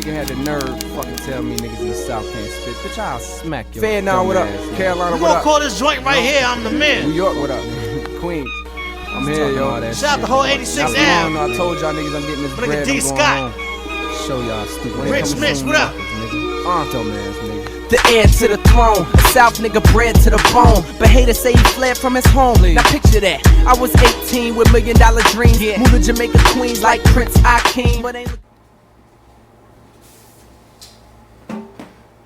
nigga had the nerve to fucking tell me niggas in the South can't spit. Bitch, I'll smack you. Fed now, what up? Carolina, We what gonna up? call this joint right here, I'm the man. New York, what up? Queens. I'm here, yo. Shout out the whole 86 Ave. Ave. I told y'all niggas I'm getting this Look at bread. D. I'm going Scott. home. Show y'all stupid. Rich Coming Mitch, soon, what up? nigga. Dumbass nigga. The heir to the throne, a South nigga bred to the bone. But haters say he fled from his home. Now picture that, I was 18 with $1 million dreams. Moved to Jamaica, Queens like Prince Akeem. But ain't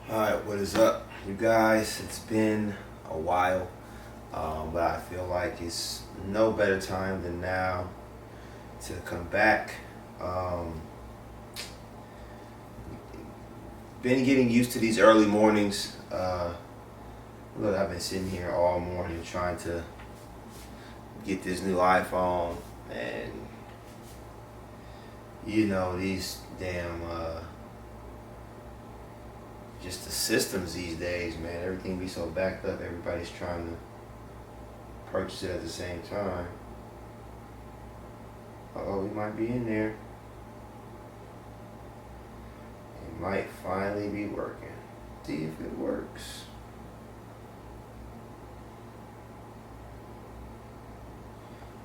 Alright, what is up, you guys? It's been a while, but I feel like it's no better time than now to come back. Been getting used to these early mornings. Look, I've been sitting here all morning trying to get this new iPhone, and you know, these damn just the systems these days, man. Everything be so backed up. Everybody's trying to purchase it at the same time. Uh-oh, we might be in there. It might finally be working. See if it works.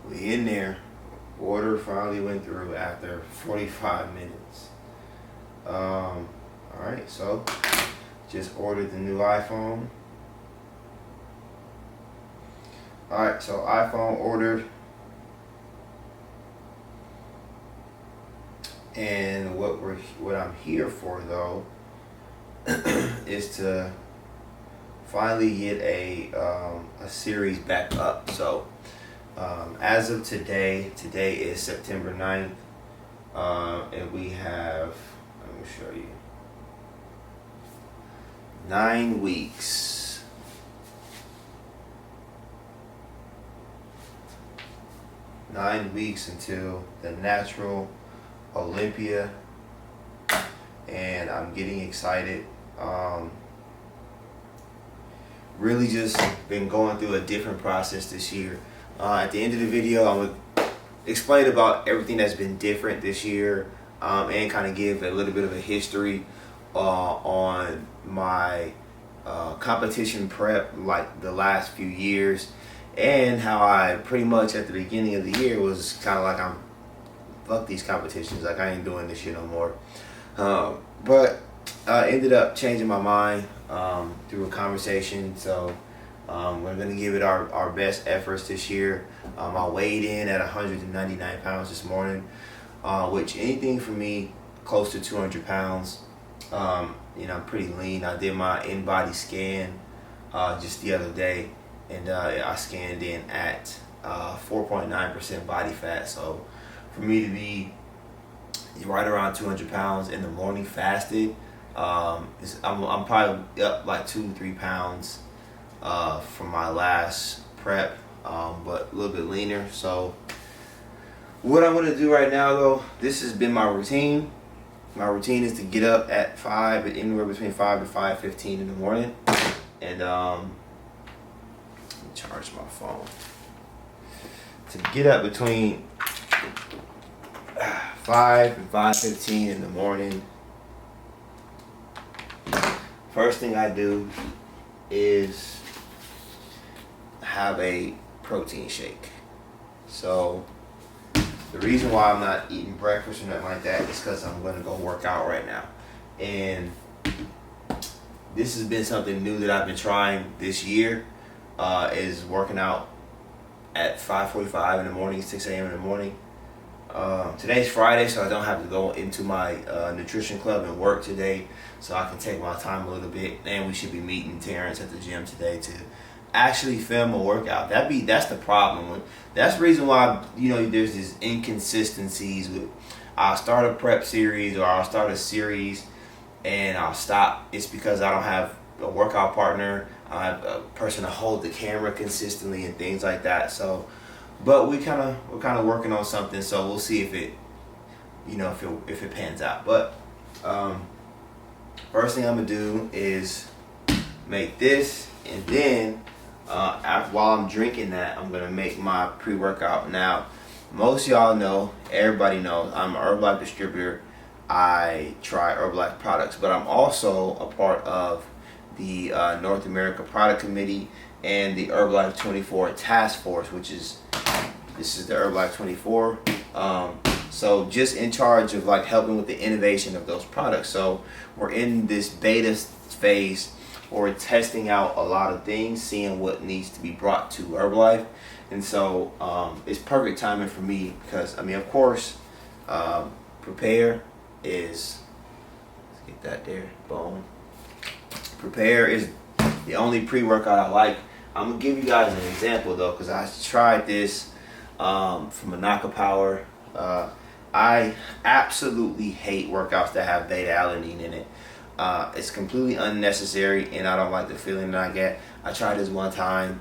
We in there. Order finally went through after 45 minutes. Alright, so just ordered the new iPhone. Alright, so iPhone ordered. And what I'm here for though is to finally get a series back up. So as of today is September 9th, and we have, let me show you, 9 weeks. 9 weeks until the Natural Olympia, and I'm getting excited. Really just been going through a different process this year. At the end of the video, I'm gonna explain about everything that's been different this year, and kind of give a little bit of a history on my competition prep, like the last few years, and how I pretty much at the beginning of the year was kind of like, fuck these competitions, like I ain't doing this shit no more. But I ended up changing my mind through a conversation. So we're gonna give it our best efforts this year. I weighed in at 199 pounds this morning, which anything for me close to 200 pounds. You know, I'm pretty lean. I did my in-body scan just the other day, and I scanned in at 4.9% body fat. So for me to be right around 200 pounds in the morning fasted, I'm probably up like 2-3 pounds from my last prep, but a little bit leaner. So what I'm going to do right now though, this has been my routine. My routine is to get up at 5, anywhere between 5 to 5:15 in the morning, and charge my phone. To get up between 5 and 5:15 in the morning, first thing I do is have a protein shake. So the reason why I'm not eating breakfast or nothing like that is because I'm going to go work out right now. And this has been something new that I've been trying this year, is working out at 5:45 in the morning, 6 a.m. in the morning. Today's Friday, so I don't have to go into my nutrition club and work today, so I can take my time a little bit. And we should be meeting Terrence at the gym today to actually film a workout. That's the problem. That's the reason why, you know, there's these inconsistencies with, I'll start a prep series or I'll start a series and I'll stop. It's because I don't have a workout partner. I have a person to hold the camera consistently and things like that. So, but we're kind of working on something. So we'll see if it, you know, if it pans out. But first thing I'm gonna do is make this, and then while I'm drinking that, I'm gonna make my pre-workout. Now, most of y'all know, everybody knows, I'm an Herbalife distributor. I try Herbalife products. But I'm also a part of the North America Product Committee and the Herbalife 24 Task Force, this is the Herbalife 24. So just in charge of like helping with the innovation of those products. So we're in this beta phase where we're testing out a lot of things, seeing what needs to be brought to Herbalife. And so it's perfect timing for me because, I mean, of course, Prepare is, let's get that there, boom. Prepare is the only pre-workout I like. I'm gonna give you guys an example though, because I tried this from Manaka Power. I absolutely hate workouts that have beta alanine in it. It's completely unnecessary, and I don't like the feeling that I get. I tried this one time.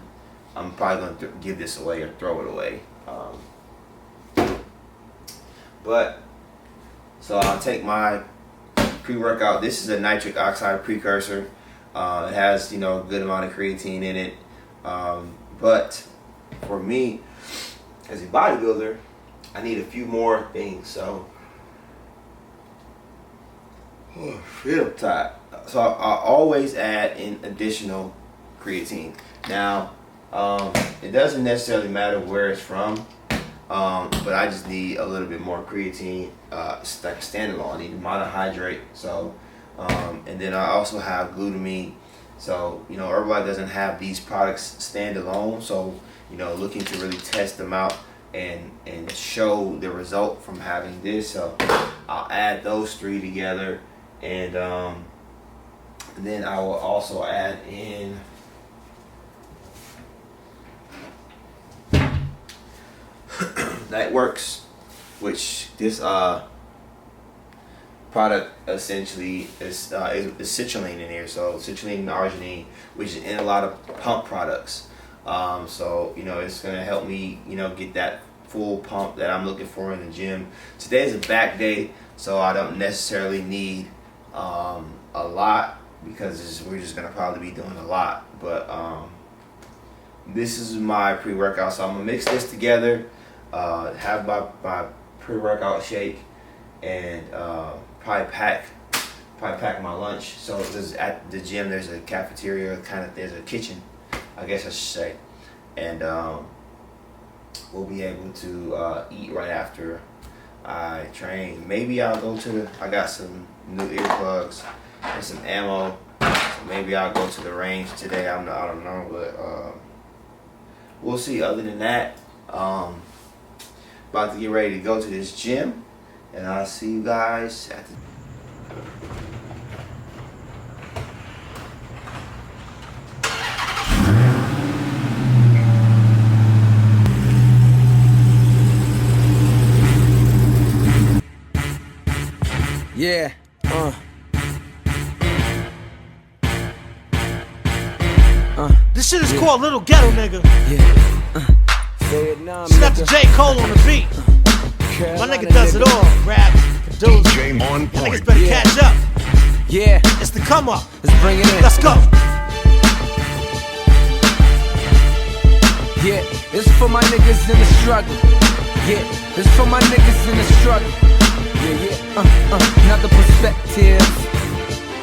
I'm probably gonna give this away or throw it away. But so I'll take my pre-workout. This is a nitric oxide precursor. It has, you know, a good amount of creatine in it. But for me, as a bodybuilder, I need a few more things. So, feel tight. So I always add in additional creatine. Now, it doesn't necessarily matter where it's from, but I just need a little bit more creatine, like standalone. I need monohydrate. So, and then I also have glutamine. So, you know, Herbalife doesn't have these products standalone. So, you know, looking to really test them out and show the result from having this. So I'll add those three together, and then I will also add in that works, which this product essentially is citrulline in here. So citrulline and arginine, which is in a lot of pump products. So, you know, it's going to help me, you know, get that full pump that I'm looking for in the gym. Today is a back day, so I don't necessarily need a lot, because we're just going to probably be doing a lot. But this is my pre-workout, so I'm going to mix this together, have my pre-workout shake, and probably pack my lunch. So at the gym there's a cafeteria, there's a kitchen, I guess I should say, and we'll be able to eat right after I train. Maybe I'll go to I got some new earplugs and some ammo, so maybe I'll go to the range today. I don't know, but we'll see. Other than that, about to get ready to go to this gym, and I'll see you guys at the Yeah, This shit is called Little Ghetto Nigga. Vietnam, Snap to J. Cole on the beat. My nigga does it all. Rap, dudes. DJ on Y'all point. niggas better catch up. Yeah, It's the come up. let's bring it in. Let's go. Yeah, it's for my niggas in the struggle. Yeah, it's for my niggas in the struggle. Yeah, another perspective.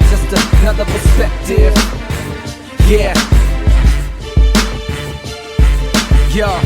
Just another perspective. Yeah. Yo.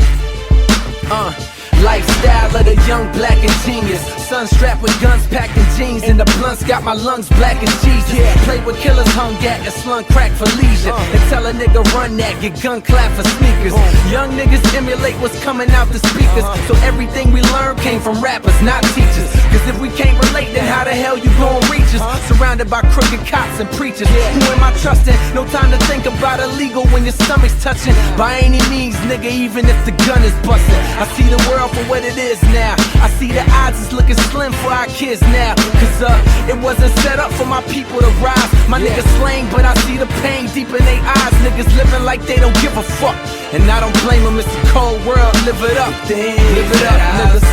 Lifestyle of the young black and genius. Sun strapped with guns, packing jeans, and the blunts got my lungs black as Jesus. Play with killers, hung at and slung crack for leisure. And tell a nigga run that, get gun clap for sneakers. Young niggas emulate what's coming out the speakers. So everything we learned came from rappers, not teachers. Cause if we can't relate, then how the hell you gon' reach us? Surrounded by crooked cops and preachers. Who am I trusting? No time to think about illegal when your stomach's touching. By any means, nigga, even if the gun is busting. I see the world for what it is now. I see the odds is looking slim for our kids now. Cause it wasn't set up for my people to rise. My niggas slain, but I see the pain deep in their eyes. Niggas living like they don't give a fuck, and I don't blame them. It's a cold world, live it up. Live it up, niggas.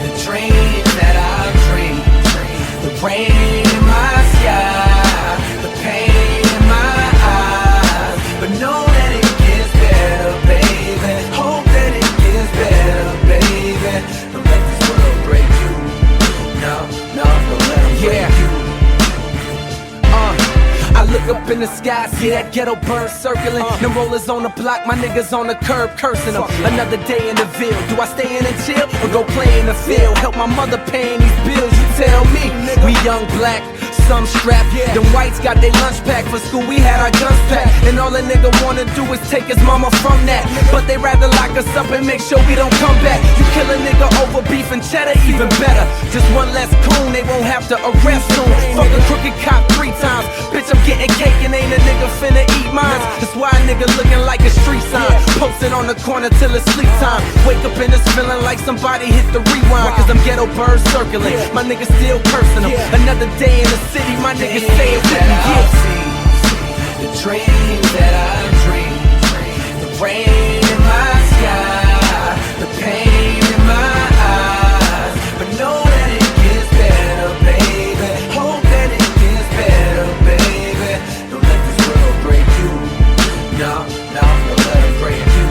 The dreams that I've dreamed, the rain in my sky, the pain in my eyes. But know that it gets better, baby. Hope that it gets better, baby. Don't let this world break you. No, no. in the sky, see that ghetto bird circling. Them rollers on the block, my niggas on the curb cursing them. Another day in the Ville, do I stay in and chill or go play in the field? Help my mother paying these bills, you tell me. We young black, some strapped. Them whites got their lunch pack for school, we had our guns packed. And all a nigga wanna do is take his mama from that. But they rather lock us up and make sure we don't come back. You kill a nigga over beef and cheddar, even better. Just one less coon, they won't have to arrest soon. Fuck a crooked cop 3 times. Bitch, I'm getting cake and ain't a nigga finna eat mine. That's why a nigga looking like a street sign. Posted on the corner till it's sleep time. Wake up in this feeling like somebody hit the rewind. Cause I'm ghetto birds circling, my niggas still cursing them. Another day in the city, my niggas say it with me, yeah. The dreams that I dream, the rain in my sky, the pain in my eyes. But know that it gets better, baby. Hope that it gets better, baby. Don't let this world break you. No, no, don't let it break you.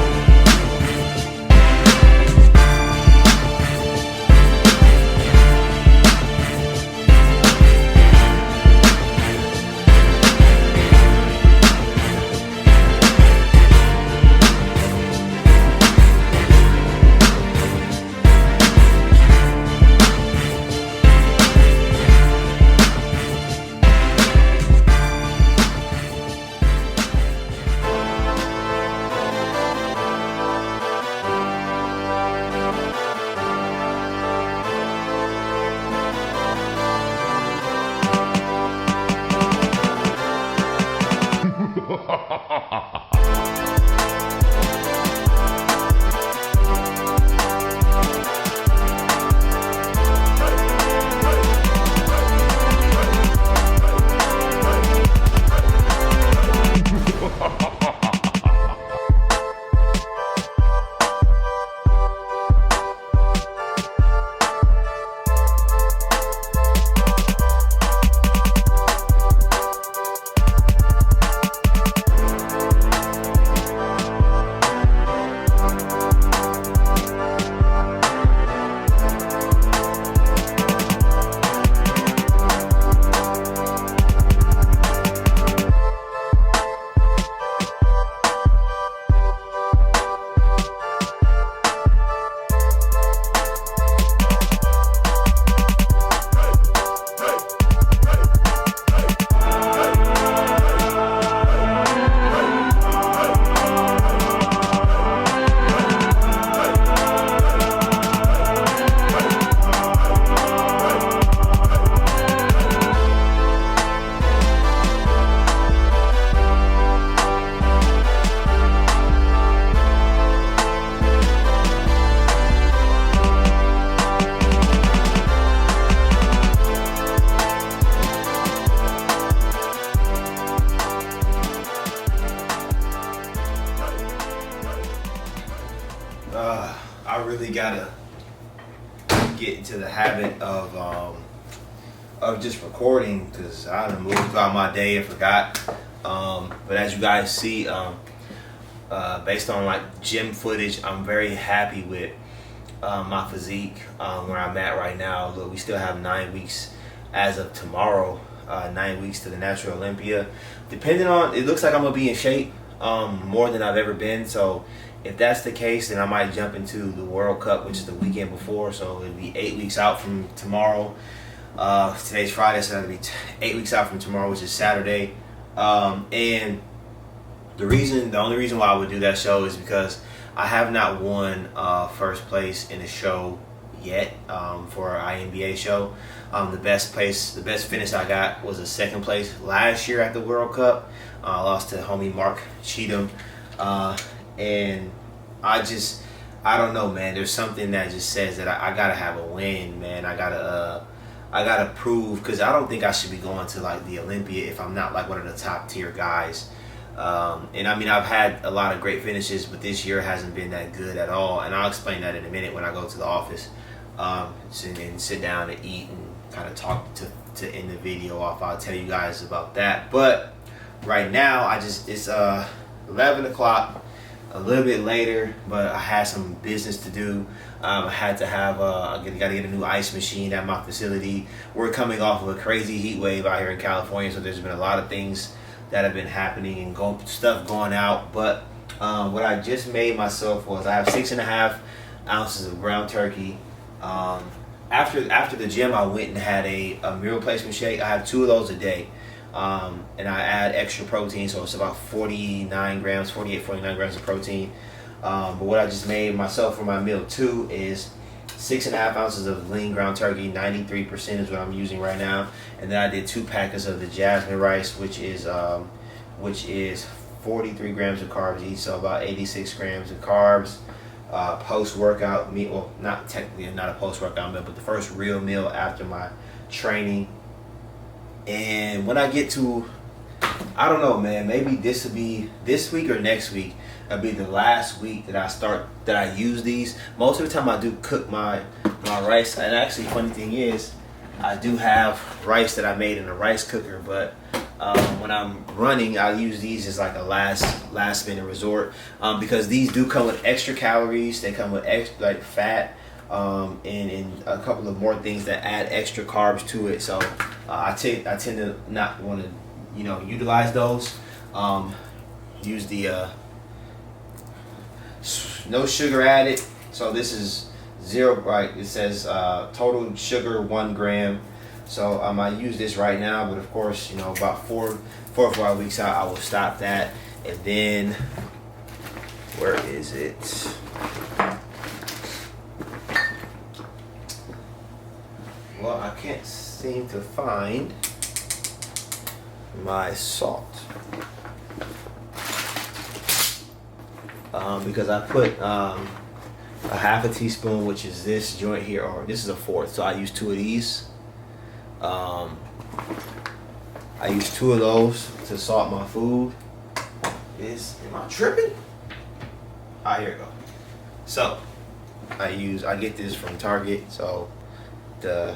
I really gotta get into the habit of just recording, because I done moved throughout my day and forgot. But as you guys see, based on like gym footage, I'm very happy with my physique, where I'm at right now. Look, we still have 9 weeks as of tomorrow, 9 weeks to the Natural Olympia. Depending on, it looks like I'm gonna be in shape more than I've ever been. So if that's the case, then I might jump into the World Cup, which is the weekend before. So it'll be 8 weeks out from tomorrow. Today's Friday, so that'll be 8 weeks out from tomorrow, which is Saturday. And the only reason why I would do that show is because I have not won first place in a show yet for our INBA show. The best finish I got was a second place last year at the World Cup. I lost to homie Mark Cheatham, and I don't know, man. There's something that just says that I gotta have a win, man. I gotta prove, because I don't think I should be going to like the Olympia if I'm not like one of the top tier guys. And I mean, I've had a lot of great finishes, but this year hasn't been that good at all. And I'll explain that in a minute when I go to the office, and sit down and eat and kind of talk to end the video off. I'll tell you guys about that. But right now, it's 11 o'clock, a little bit later, but I had some business to do. I had to have I gotta get a new ice machine at my facility. We're coming off of a crazy heat wave out here in California, so there's been a lot of things that have been happening and stuff going out. But what I just made myself was I have 6.5 ounces of ground turkey. After the gym, I went and had a meal replacement shake. I have 2 of those a day. And I add extra protein, so it's about 49 grams, 49 grams of protein. But what I just made myself for my meal 2 is 6.5 ounces of lean ground turkey, 93% is what I'm using right now. And then I did 2 packets of the jasmine rice, which is 43 grams of carbs each, so about 86 grams of carbs. Post-workout meal, well, not technically not a post-workout meal, but the first real meal after my training. And when I get to, I don't know, man, maybe this will be this week or next week. It'll be the last week that I use these. Most of the time I do cook my rice. And actually, funny thing is, I do have rice that I made in a rice cooker, but when I'm running, I use these as like a last minute resort, because these do come with extra calories. They come with extra like fat, and a couple of more things that add extra carbs to it. So I tend to not want to, utilize those. Use the no sugar added. So this is 0, right? It says total sugar 1 gram. So I use this right now, but of course, about 4 or 5 weeks out, I will stop that. And then, where is it? Well, I can't seem to find my salt. Because I put a 1/2 teaspoon, which is this joint here, or this is a 1/4, so I use 2 of these. I use 2 of those to salt my food. Am I tripping? Here we go. So I get this from Target. So the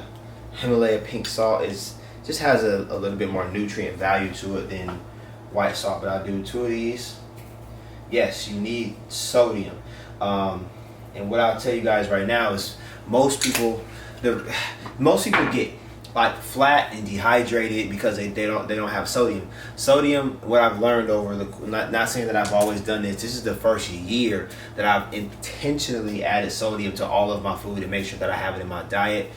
Himalaya pink salt just has a little bit more nutrient value to it than white salt, but I do 2 of these. Yes, you need sodium. And what I'll tell you guys right now is most people get like flat and dehydrated because they don't have sodium. Sodium, what I've learned over not saying that I've always done this. This is the first year that I've intentionally added sodium to all of my food to make sure that I have it in my diet.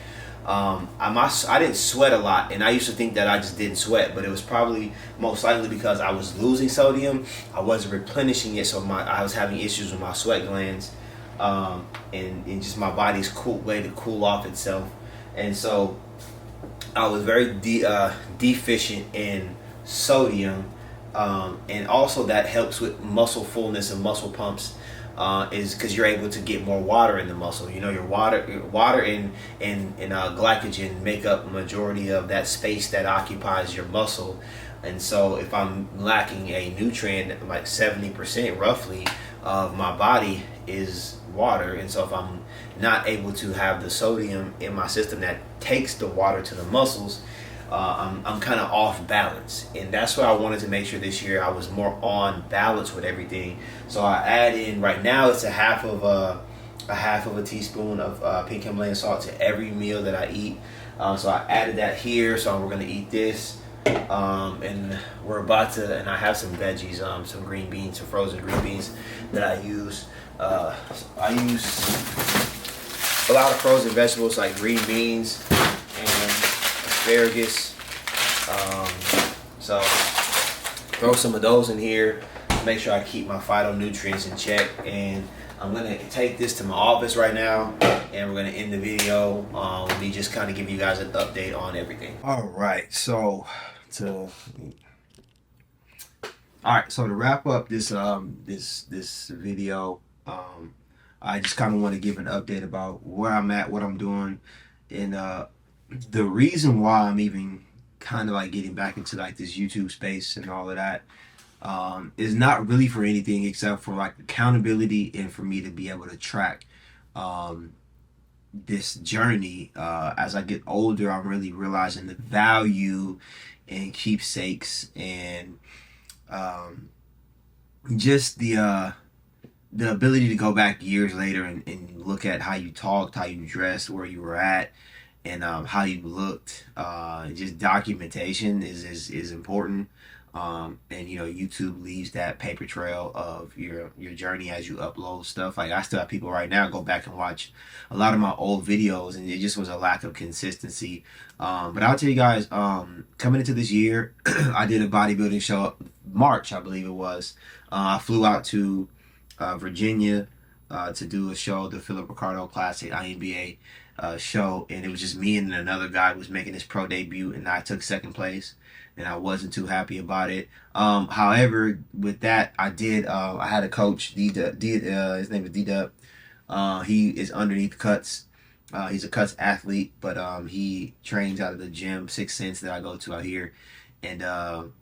I didn't sweat a lot, and I used to think that I just didn't sweat, but it was probably most likely because I was losing sodium. I wasn't replenishing it, so I was having issues with my sweat glands, and just my body's way to cool off itself. And so I was very deficient in sodium, and also that helps with muscle fullness and muscle pumps. Is because you're able to get more water in the muscle. Your water and glycogen make up a majority of that space that occupies your muscle. And so if I'm lacking a nutrient, like 70% roughly of my body is water, and so if I'm not able to have the sodium in my system that takes the water to the muscles, I'm kind of off balance. And that's why I wanted to make sure this year I was more on balance with everything. So I add in, right now it's a half of a teaspoon of pink Himalayan salt to every meal that I eat. So I added that here. So we're gonna eat this, and we're about to, and I have some veggies, some green beans, some frozen green beans that I use. I use a lot of frozen vegetables like green beans and asparagus. So throw some of those in here to make sure I keep my phytonutrients in check. And I'm gonna take this to my office right now, and we're gonna end the video. Let me just kind of give you guys an update on everything. All right, so to wrap up this this video, I just kind of want to give an update about where I'm at, what I'm doing, and the reason why I'm even kind of like getting back into like this YouTube space and all of that is not really for anything except for like accountability and for me to be able to track this journey. As I get older, I'm really realizing the value in keepsakes and just the ability to go back years later and look at how you talked, how you dressed, where you were at, and how you looked. Just documentation is important. And you know, YouTube leaves that paper trail of your journey as you upload stuff. Like I still have people right now go back and watch a lot of my old videos, and it just was a lack of consistency. But I'll tell you guys, coming into this year, I did a bodybuilding show March, I believe it was. I flew out to Virginia to do a show, the Philip Ricardo Classic INBA show, and it was just me and another guy who was making his pro debut, and I took second place, and I wasn't too happy about it. However, with that, I had a coach, his name is D-Dub. He is underneath Cuts. He's a Cuts athlete, but he trains out of the gym 6 Sense that I go to out here. And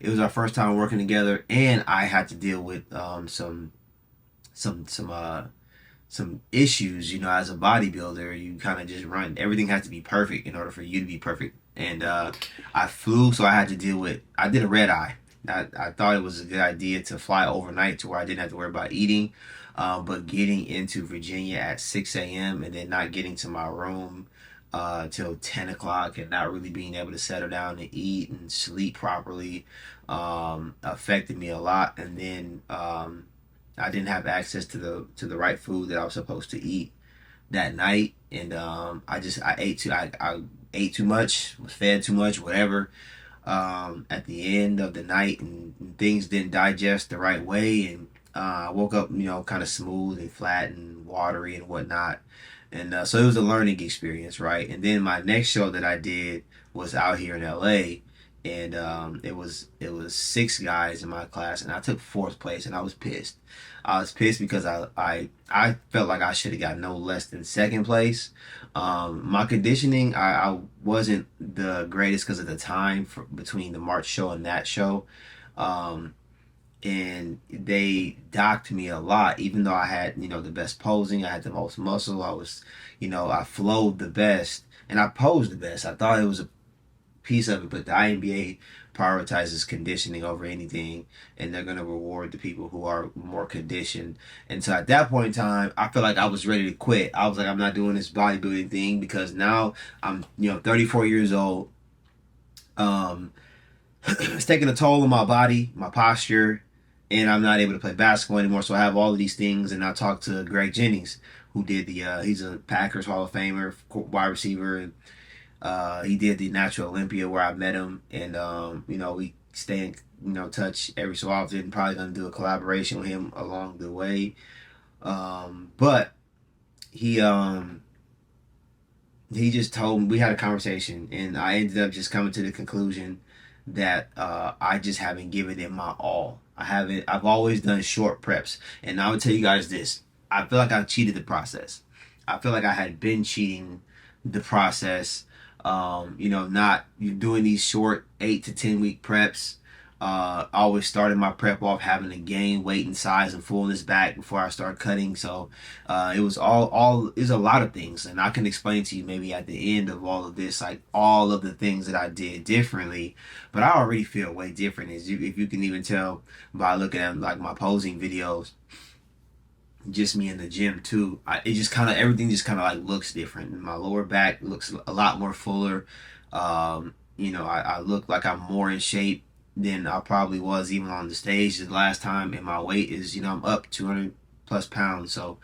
it was our first time working together, and I had to deal with some issues. You know, as a bodybuilder, you kind of just run. Everything has to be perfect in order for you to be perfect. And I flew, so I did a red eye. I thought it was a good idea to fly overnight to where I didn't have to worry about eating. But getting into Virginia at 6 a.m. and then not getting to my room till 10 o'clock and not really being able to settle down and eat and sleep properly affected me a lot. And then I didn't have access to the right food that I was supposed to eat that night, and I ate too much, was fed too much, whatever. At the end of the night, and things didn't digest the right way, and I woke up, you know, kind of smooth and flat and watery and whatnot. And so it was a learning experience, right? And then my next show that I did was out here in LA, and it was 6 guys in my class, and I took 4th place, and I was pissed. I was pissed because I felt like I should have got no less than 2nd place. My conditioning, I wasn't the greatest because of the time between the March show and that show. And they docked me a lot, even though I had, you know, the best posing, I had the most muscle, I flowed the best, and I posed the best. I thought it was a piece of it, but the INBA prioritizes conditioning over anything, and they're going to reward the people who are more conditioned. And so at that point in time, I felt like I was ready to quit. I was like, I'm not doing this bodybuilding thing because now I'm, 34 years old. It's taking a toll on my body, my posture, and I'm not able to play basketball anymore. So I have all of these things, and I talked to Greg Jennings, who did he's a Packers Hall of Famer, wide receiver, and he did the Natural Olympia where I met him, and we stay in touch every so often. Probably gonna do a collaboration with him along the way, but he just told me, we had a conversation, and I ended up just coming to the conclusion that I just haven't given it my all. I've always done short preps, and I would tell you guys this: I feel like I've cheated the process. I feel like I had been cheating the process. Not doing these short 8 to 10 week preps. I always started my prep off having to gain weight and size and fullness back before I start cutting. So it was it's a lot of things, and I can explain to you maybe at the end of all of this, like all of the things that I did differently. But I already feel way different, if you can even tell by looking at like my posing videos. Just me in the gym too. Everything just kind of like looks different. My lower back looks a lot more fuller. I look like I'm more in shape than I probably was even on the stage the last time. And my weight is, I'm up 200 plus pounds. So,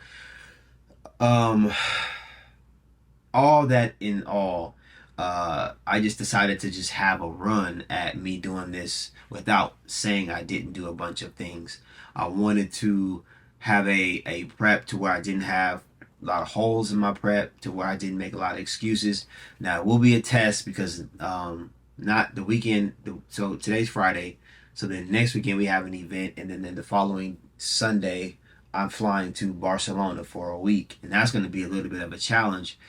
all that in all, I just decided to just have a run at me doing this without saying I didn't do a bunch of things. I wanted to have a prep to where I didn't have a lot of holes in my prep, to where I didn't make a lot of excuses. Now it will be a test because not the weekend. So today's Friday, so then next weekend we have an event, and then the following Sunday I'm flying to Barcelona for a week, and that's going to be a little bit of a challenge.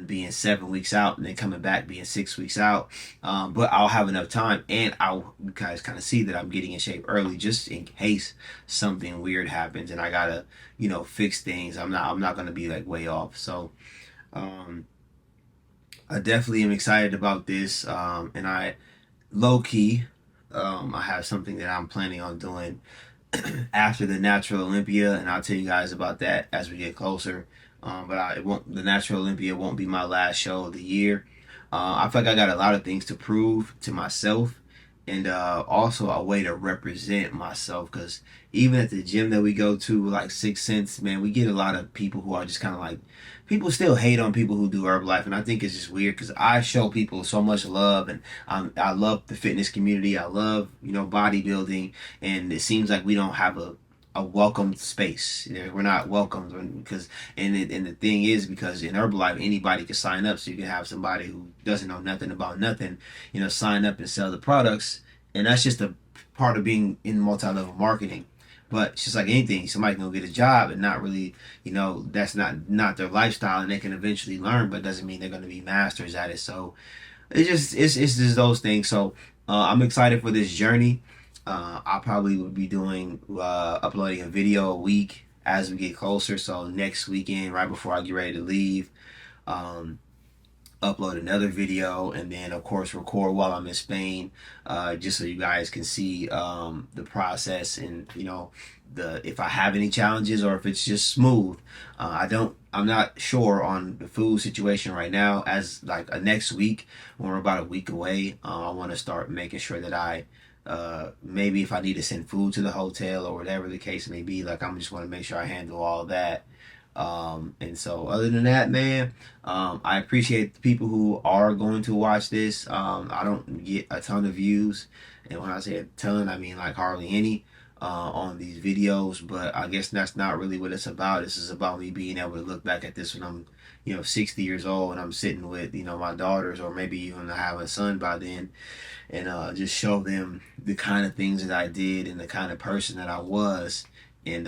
Being 7 weeks out and then coming back being 6 weeks out, but I'll have enough time, and you guys kind of see that I'm getting in shape early just in case something weird happens and I gotta fix things. I'm not gonna be like way off. So I definitely am excited about this, and I low-key I have something that I'm planning on doing after the Natural Olympia, and I'll tell you guys about that as we get closer. But the Natural Olympia won't be my last show of the year. I feel like I got a lot of things to prove to myself and also a way to represent myself, because even at the gym that we go to, like 6 Cents, man, we get a lot of people who are just kind of like, people still hate on people who do Herbalife, and I think it's just weird because I show people so much love, and I love the fitness community. I love, you know, bodybuilding, and it seems like we don't have a welcome space. We're not welcomed because, and the thing is, because in Herbalife anybody can sign up, so you can have somebody who doesn't know nothing about nothing, you know, sign up and sell the products, and that's just a part of being in multi-level marketing. But it's just like anything, somebody can go get a job and not really, you know, that's not their lifestyle, and they can eventually learn, but doesn't mean they're going to be masters at it. So it's just those things. So I'm excited for this journey. I probably will be doing uploading a video a week as we get closer. So next weekend, right before I get ready to leave, upload another video, and then of course record while I'm in Spain, just so you guys can see the process, and you know, if I have any challenges or if it's just smooth. I'm not sure on the food situation right now. As like next week, when we're about a week away, I want to start making sure that I maybe if I need to send food to the hotel or whatever the case may be, like I'm just want to make sure I handle all that. And so other than that, man, I appreciate the people who are going to watch this. I don't get a ton of views, and when I say a ton, I mean like hardly any on these videos, but I guess that's not really what it's about. This is about me being able to look back at this when I'm, you know, 60 years old, and I'm sitting with, you know, my daughters, or maybe even I have a son by then, and just show them the kind of things that I did and the kind of person that I was, and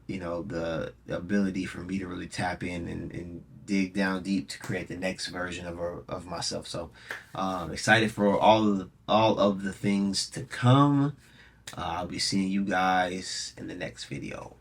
you know, the ability for me to really tap in and dig down deep to create the next version of myself. So excited for all of the things to come. I'll be seeing you guys in the next video.